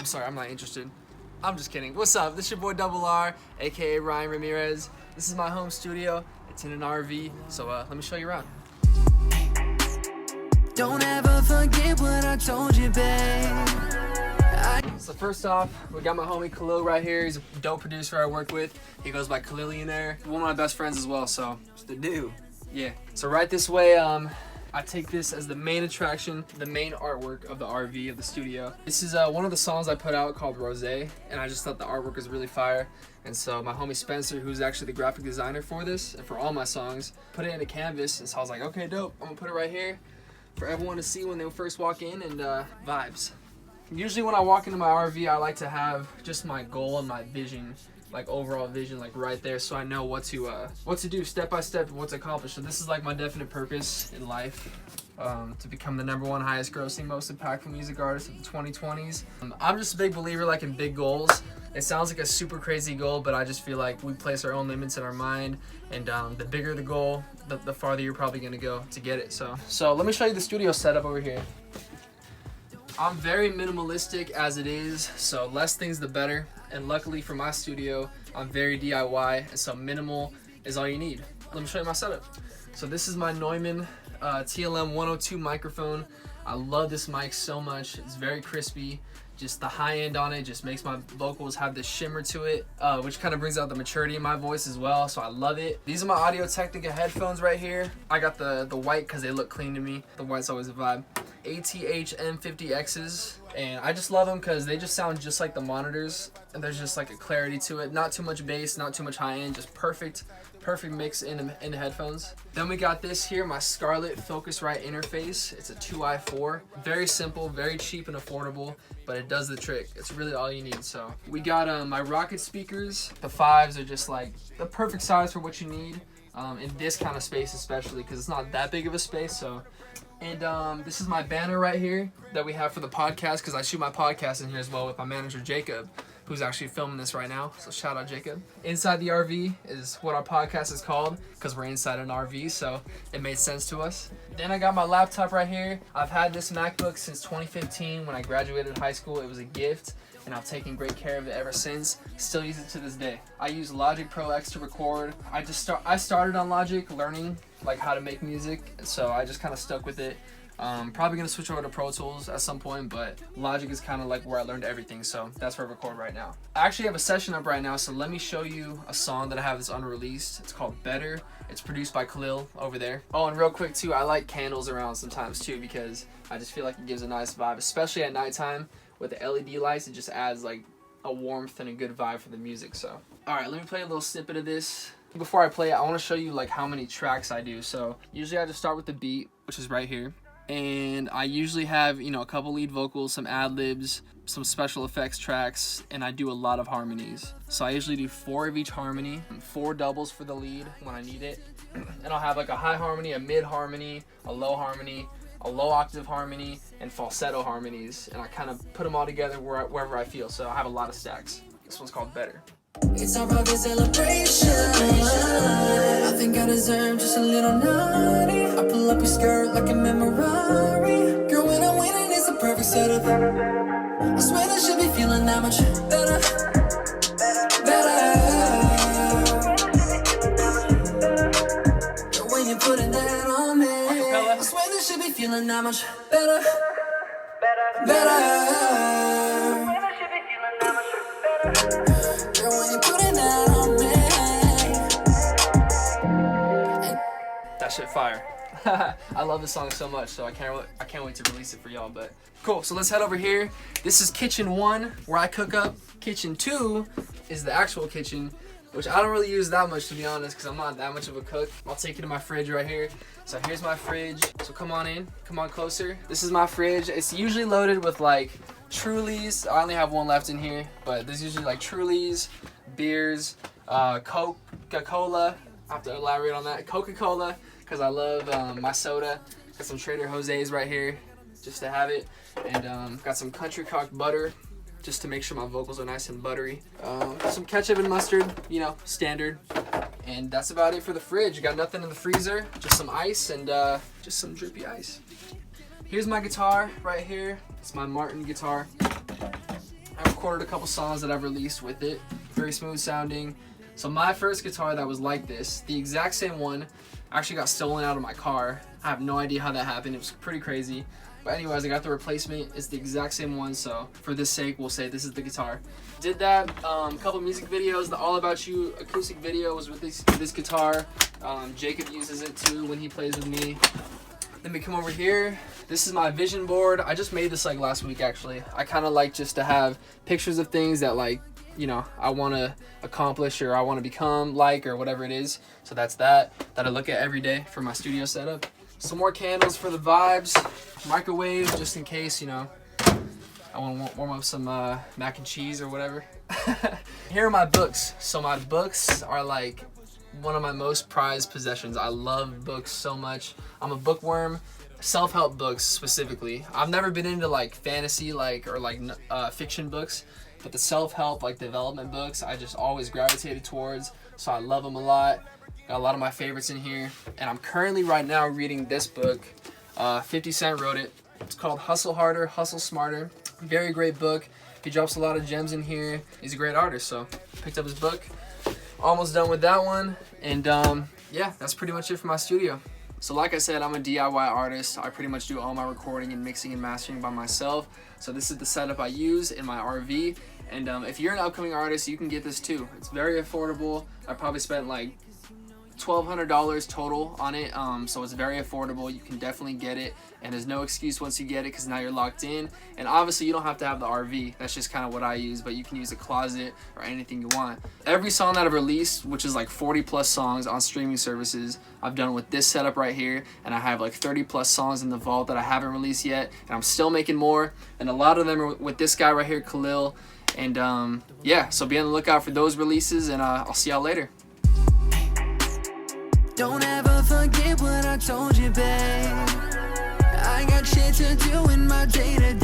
I'm sorry, I'm not interested. I'm just kidding. What's up? This is your boy Double R, aka Ryan Ramirez. This is my home studio. It's in an RV, so let me show you around. Don't ever forget what I told you, babe. So first off, we got my homie Khalil right here. He's a dope producer I work with. He goes by Khalillionaire. One of my best friends as well, so it's the dude. Yeah. So right this way, I take this as the main attraction, the main artwork of the RV, of the studio. This is one of the songs I put out called Rosé, and I just thought the artwork was really fire. And so my homie Spencer, who's actually the graphic designer for this and for all my songs, put it in a canvas. And so I was like, okay, dope. I'm gonna put it right here for everyone to see when they first walk in, and vibes. Usually when I walk into my RV, I like to have just my goal and my vision, like overall vision, like right there, so I know what to do step by step, what to accomplish. So this is like my definite purpose in life, to become the #1 highest grossing, most impactful music artist of the 2020s. I'm just a big believer like in big goals. It sounds like a super crazy goal, but I just feel like we place our own limits in our mind, and the bigger the goal, the farther you're probably gonna go to get it. So let me show you the studio setup over here. I'm very minimalistic as it is, so less things the better. And luckily for my studio, I'm very DIY, and so minimal is all you need. Let me show you my setup. So this is my Neumann TLM 102 microphone. I love this mic so much. It's very crispy. Just the high end on it just makes my vocals have this shimmer to it, which kind of brings out the maturity in my voice as well, so I love it. These are my Audio Technica headphones right here. I got the white because they look clean to me. The white's always a vibe. ATH M50Xs, and I just love them because they just sound just like the monitors, and there's just like a clarity to it. Not too much bass, not too much high end, just perfect mix in the headphones. Then we got this here, my Scarlett Focusrite interface. It's a 2i4. Very simple, very cheap and affordable, but it does the trick. It's really all you need. So we got my Rocket speakers. The 5s are just like the perfect size for what you need, in this kind of space especially, because it's not that big of a space. So. And this is my banner right here that we have for the podcast, because I shoot my podcast in here as well with my manager Jacob, who's actually filming this right now. So shout out Jacob. Inside the RV is what our podcast is called, because we're inside an RV, so it made sense to us. Then I got my laptop right here. I've had this MacBook since 2015 when I graduated high school. It was a gift, and I've taken great care of it ever since. Still use it to this day. I use Logic Pro X to record. I started on Logic learning like how to make music, so I just kind of stuck with it. Probably gonna switch over to Pro Tools at some point, but Logic is kind of like where I learned everything, so that's where I record right now. I actually have a session up right now, so let me show you a song that I have that's unreleased. It's called Better. It's produced by Khalil over there. Oh, and real quick too, I like candles around sometimes too, because I just feel like it gives a nice vibe, especially at nighttime with the LED lights. It just adds like a warmth and a good vibe for the music. So all right, let me play a little snippet of this. Before I play it, I want to show you like how many tracks I do. So usually I just start with the beat, which is right here, and I usually have, you know, a couple lead vocals, some ad-libs, some special effects tracks, and I do a lot of harmonies. So I usually do 4 of each harmony, 4 doubles for the lead when I need it, and I'll have like a high harmony, a mid harmony, a low harmony, a low octave harmony, and falsetto harmonies, and I kind of put them all together wherever I feel. So I have a lot of stacks. This one's called Better. It's our private celebration. I think I deserve just a little naughty. I pull up your skirt like a Memorari. Girl, when I'm winning, it's the perfect setup. I swear I should be feeling that much better. Girl, when you're putting that on me, I swear I should be feeling that much better. That shit fire. I love this song so much, so I can't wait to release it for y'all. But cool, so let's head over here. This is kitchen 1, where I cook up. Kitchen 2 is the actual kitchen, which I don't really use that much, to be honest, because I'm not that much of a cook. I'll take you to my fridge right here. So here's my fridge. So come on in, come on closer. This is my fridge. It's usually loaded with like Trulies. I only have one left in here, but there's usually like Trulies, beers, Coca-Cola. I have to elaborate on that. Coca-Cola, because I love my soda. Got some Trader Jose's right here, just to have it. And got some Country Crock butter, just to make sure my vocals are nice and buttery. Some ketchup and mustard, you know, standard. And that's about it for the fridge. Got nothing in the freezer, just some ice and just some drippy ice. Here's my guitar right here. It's my Martin guitar. recorded a couple songs that I've released with it. Very smooth sounding. So my first guitar that was like this, the exact same one, actually got stolen out of my car. I have no idea how that happened. It was pretty crazy. But anyways, I got the replacement. It's the exact same one, so for this sake, we'll say this is the guitar. Did that, a couple music videos. The All About You acoustic video was with this guitar. Jacob uses it too when he plays with me. Then we come over here. This is my vision board. I just made this like last week actually. I kind of like just to have pictures of things that like, you know, I want to accomplish or I want to become like or whatever it is. So that's that I look at every day for my studio setup. Some more candles for the vibes. Microwave just in case, you know, I want to warm up some mac and cheese or whatever. Here are my books. So my books are like one of my most prized possessions. I love books so much. I'm a bookworm. Self-help books specifically. I've never been into like fantasy or fiction books, but the self-help like development books I just always gravitated towards, so I love them a lot. Got a lot of my favorites in here, and I'm currently right now reading this book. 50 Cent wrote it. It's called Hustle Harder, Hustle Smarter. Very great book. He drops a lot of gems in here. He's a great artist, so picked up his book. Almost done with that one, and yeah, that's pretty much it for my studio. So like I said, I'm a DIY artist. I pretty much do all my recording and mixing and mastering by myself. So this is the setup I use in my RV, and if you're an upcoming artist, you can get this too. It's very affordable. I probably spent like $1,200 total on it, so it's very affordable. You can definitely get it, and there's no excuse once you get it because now you're locked in. And obviously you don't have to have the RV. That's just kind of what I use, but you can use a closet or anything you want. Every song that I've released, which is like 40 plus songs on streaming services, I've done with this setup right here, and I have like 30 plus songs in the vault that I haven't released yet, and I'm still making more, and a lot of them are with this guy right here, Khalil. And yeah, so be on the lookout for those releases, and I'll see y'all later. Don't ever forget what I told you, babe. I got shit to do in my day-to-day.